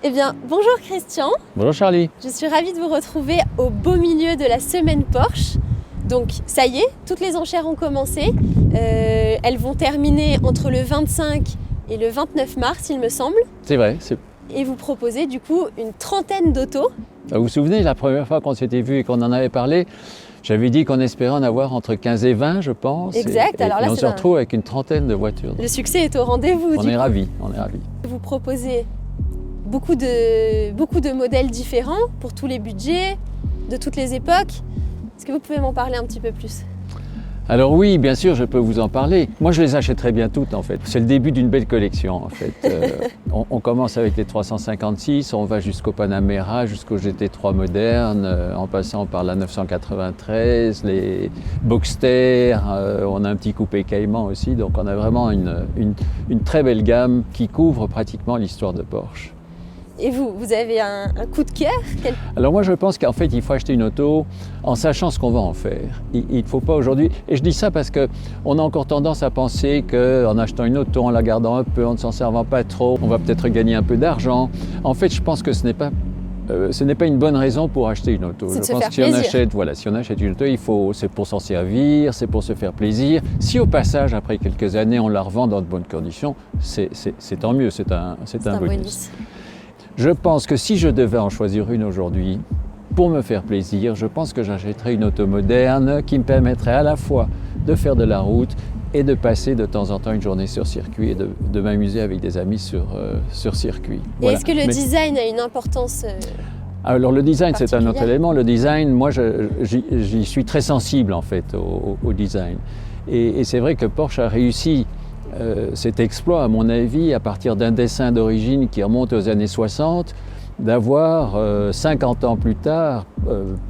Eh bien, bonjour Christian. Bonjour Charlie. Je suis ravie de vous retrouver au beau milieu de la semaine Porsche. Donc ça y est, toutes les enchères ont commencé. Elles vont terminer entre le 25 et le 29 mars, il me semble. C'est vrai. Et vous proposez du coup une trentaine d'autos. Vous vous souvenez, la première fois qu'on s'était vu et qu'on en avait parlé, j'avais dit qu'on espérait en avoir entre 15 et 20, je pense. Exact. Alors là, on se retrouve avec une trentaine de voitures. Le succès est au rendez-vous. On est ravis. Vous proposez beaucoup de modèles différents pour tous les budgets, de toutes les époques. Est-ce que vous pouvez m'en parler un petit peu plus ? Alors oui, bien sûr, je peux vous en parler. Moi, je les achèterai bien toutes, en fait. C'est le début d'une belle collection, en fait. On commence avec les 356, on va jusqu'au Panamera, jusqu'au GT3 moderne, en passant par la 993, les Boxster, on a un petit coupé Cayman aussi. Donc on a vraiment une très belle gamme qui couvre pratiquement l'histoire de Porsche. Et vous avez un coup de cœur ? Alors moi je pense qu'en fait il faut acheter une auto en sachant ce qu'on va en faire. Il ne faut pas aujourd'hui, et je dis ça parce qu'on a encore tendance à penser qu'en achetant une auto, en la gardant un peu, en ne s'en servant pas trop, on va peut-être gagner un peu d'argent. En fait je pense que ce n'est pas une bonne raison pour acheter une auto. C'est de je se pense faire que si plaisir. si on achète une auto, c'est pour s'en servir, c'est pour se faire plaisir. Si au passage, après quelques années, on la revend dans de bonnes conditions, c'est tant mieux, c'est un bonus. Je pense que si je devais en choisir une aujourd'hui, pour me faire plaisir, je pense que j'achèterais une auto moderne qui me permettrait à la fois de faire de la route et de passer de temps en temps une journée sur circuit et de m'amuser avec des amis sur circuit. Et est-ce que le design a une importance Alors le design, c'est un autre élément. Le design, moi, j'y suis très sensible en fait au design. Et c'est vrai que Porsche a réussi cet exploit, à mon avis, à partir d'un dessin d'origine qui remonte aux années 60, d'avoir 50 ans plus tard,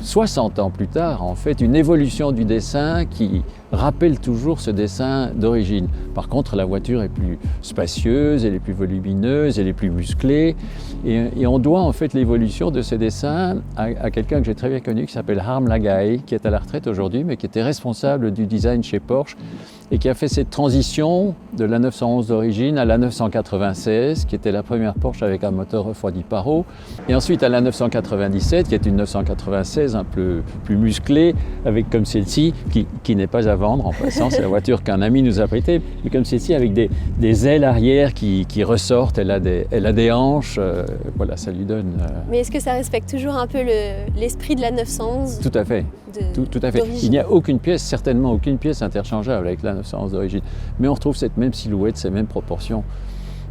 60 ans plus tard, en fait, une évolution du dessin qui rappelle toujours ce dessin d'origine. Par contre, la voiture est plus spacieuse, elle est plus volumineuse, elle est plus musclée. Et on doit en fait l'évolution de ces dessins à quelqu'un que j'ai très bien connu qui s'appelle Harm Lagaay, qui est à la retraite aujourd'hui, mais qui était responsable du design chez Porsche et qui a fait cette transition de la 911 d'origine à la 996, qui était la première Porsche avec un moteur refroidi par eau, et ensuite à la 997, qui est une 996 un peu plus musclée, avec comme celle-ci, qui n'est pas à vendre en passant, c'est la voiture qu'un ami nous a prêtée, mais comme celle-ci avec des ailes arrière qui ressortent, elle a des hanches, voilà, ça lui donne... Mais est-ce que ça respecte toujours un peu l'esprit de la 911 ? Tout à fait. Tout à fait. Il n'y a aucune pièce, certainement aucune pièce interchangeable avec la 911 d'origine. Mais on retrouve cette même silhouette, ces mêmes proportions.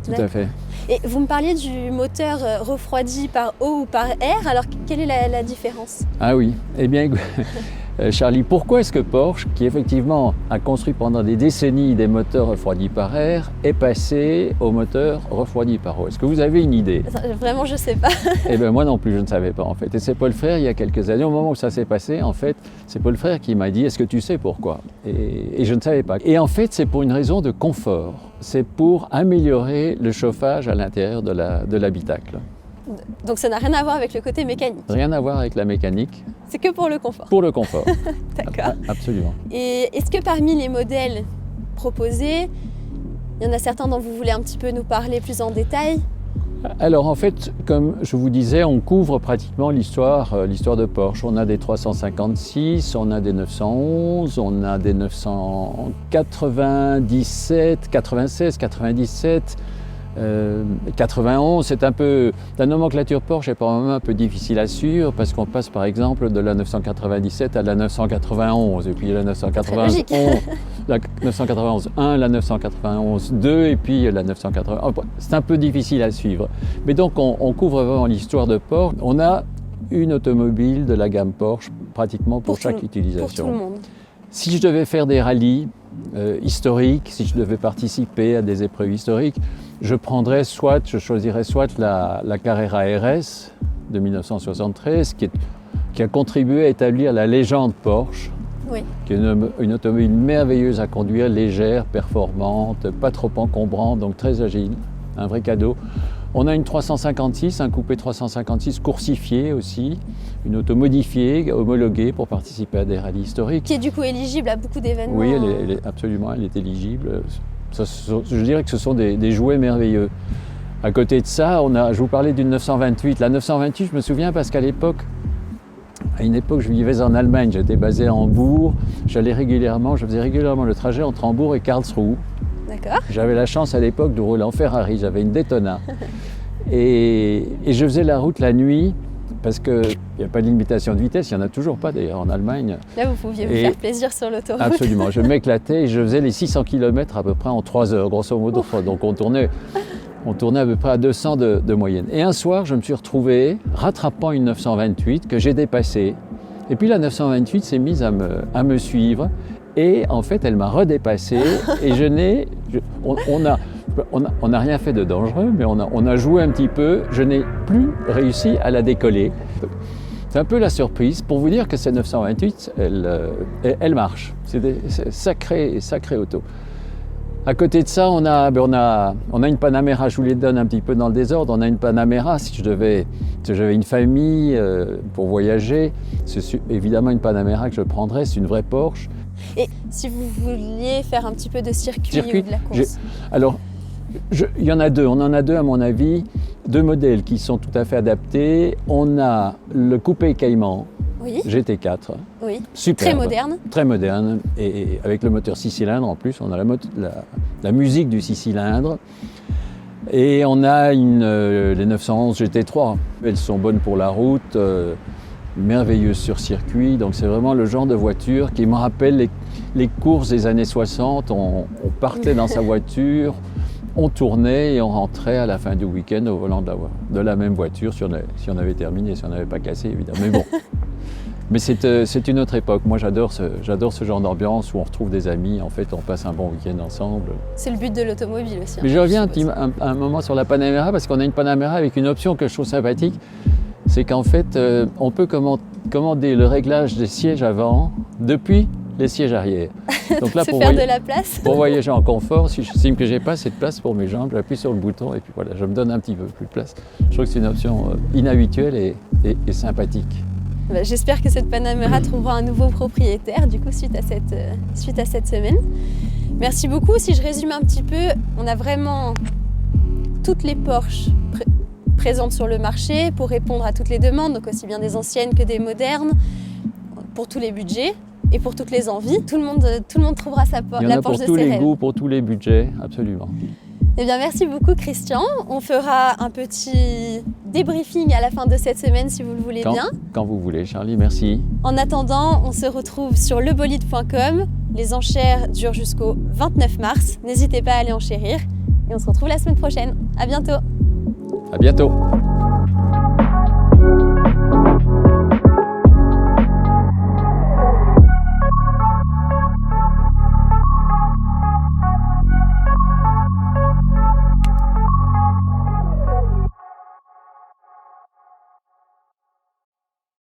Tout à fait. Et vous me parliez du moteur refroidi par eau ou par air, alors quelle est la différence ? Ah oui, eh bien Charlie, pourquoi est-ce que Porsche, qui effectivement a construit pendant des décennies des moteurs refroidis par air, est passé au moteur refroidi par eau ? Est-ce que vous avez une idée ? Vraiment, je ne sais pas. Eh bien moi non plus, je ne savais pas en fait. Et c'est Paul Frère, il y a quelques années, au moment où ça s'est passé, en fait, c'est Paul Frère qui m'a dit « Est-ce que tu sais pourquoi ?» Et je ne savais pas. Et en fait, c'est pour une raison de confort. C'est pour améliorer le chauffage à l'intérieur de l'habitacle. Donc ça n'a rien à voir avec le côté mécanique. Rien à voir avec la mécanique. C'est que pour le confort. Pour le confort. D'accord. Absolument. Et est-ce que parmi les modèles proposés, il y en a certains dont vous voulez un petit peu nous parler plus en détail ? Alors en fait, comme je vous disais, on couvre pratiquement l'histoire de Porsche. On a des 356, on a des 911, on a des 997, 96, 97, 91. C'est un peu... La nomenclature Porsche est par moments un peu difficile à suivre parce qu'on passe par exemple de la 997 à la 991 et puis la 991, la 991 1, la 991 2 et puis la 991. C'est un peu difficile à suivre. Mais donc on couvre vraiment l'histoire de Porsche. On a une automobile de la gamme Porsche pratiquement pour chaque utilisation. Pour tout le monde. Si je devais faire des rallyes historiques, si je devais participer à des épreuves historiques, je choisirais soit la Carrera RS de 1973, qui a contribué à établir la légende Porsche, oui. Qui est une automobile merveilleuse à conduire, légère, performante, pas trop encombrante, donc très agile, un vrai cadeau. On a une 356, un coupé 356 coursifié aussi, une auto modifiée, homologuée pour participer à des rallyes historiques. Qui est du coup éligible à beaucoup d'événements. Oui, absolument, elle est éligible. Je dirais que ce sont des jouets merveilleux. À côté de ça, je vous parlais d'une 928. La 928, je me souviens parce qu'à une époque, je vivais en Allemagne, j'étais basé à Hambourg, je faisais régulièrement le trajet entre Hambourg et Karlsruhe. D'accord. J'avais la chance à l'époque de rouler en Ferrari, j'avais une Daytona. et je faisais la route la nuit, parce qu'il n'y a pas de limitation de vitesse, il n'y en a toujours pas d'ailleurs en Allemagne. Là, vous pouviez vous faire plaisir sur l'autoroute. Absolument, je m'éclatais et je faisais les 600 km à peu près en 3 heures, grosso modo. Donc on tournait à peu près à 200 de moyenne. Et un soir, je me suis retrouvé rattrapant une 928 que j'ai dépassée. Et puis la 928 s'est mise à me suivre. Et en fait, elle m'a redépassé. Et on n'a rien fait de dangereux, mais on a joué un petit peu. Je n'ai plus réussi à la décoller. C'est un peu la surprise pour vous dire que cette 928, elle marche. C'est des sacrées autos. À côté de ça, on a une Panamera, je vous les donne un petit peu dans le désordre. On a une Panamera, si j'avais une famille pour voyager, c'est évidemment une Panamera que je prendrais, c'est une vraie Porsche. Et si vous vouliez faire un petit peu de circuit ou de la course? Alors, il y en a deux, on en a deux à mon avis, deux modèles qui sont tout à fait adaptés. On a le coupé Cayman, oui. GT4, oui. Superbe, très moderne, et avec le moteur 6 cylindres en plus, on a la musique du 6 cylindres. Et on a les 911 GT3, elles sont bonnes pour la route, merveilleuses sur circuit, donc c'est vraiment le genre de voiture qui me rappelle les courses des années 60, on partait dans sa voiture, on tournait et on rentrait à la fin du week-end au volant de la même voiture, si on avait terminé, si on n'avait pas cassé évidemment, mais bon. Mais c'est une autre époque. Moi, j'adore ce genre d'ambiance où on retrouve des amis. En fait, on passe un bon week-end ensemble. C'est le but de l'automobile aussi. Mais je reviens un moment sur la Panamera parce qu'on a une Panamera avec une option que je trouve sympathique. C'est qu'en fait, on peut commander le réglage des sièges avant depuis les sièges arrière. Donc là, pour faire de la place. Pour voyager en confort, si j'estime que j'ai pas assez de place pour mes jambes, j'appuie sur le bouton et puis voilà, je me donne un petit peu plus de place. Je trouve que c'est une option inhabituelle et sympathique. J'espère que cette Panamera trouvera un nouveau propriétaire du coup suite à cette semaine. Merci beaucoup. Si je résume un petit peu, on a vraiment toutes les Porsche présentes sur le marché pour répondre à toutes les demandes, donc aussi bien des anciennes que des modernes, pour tous les budgets et pour toutes les envies. Tout le monde trouvera la Porsche de ses rêves. Il y en a pour tous les goûts, pour tous les budgets, absolument. Eh bien, merci beaucoup Christian. On fera un petit débriefing à la fin de cette semaine si vous le voulez bien. Quand vous voulez, Charlie, merci. En attendant, on se retrouve sur lebolide.com. Les enchères durent jusqu'au 29 mars. N'hésitez pas à aller enchérir. Et on se retrouve la semaine prochaine. À bientôt. À bientôt.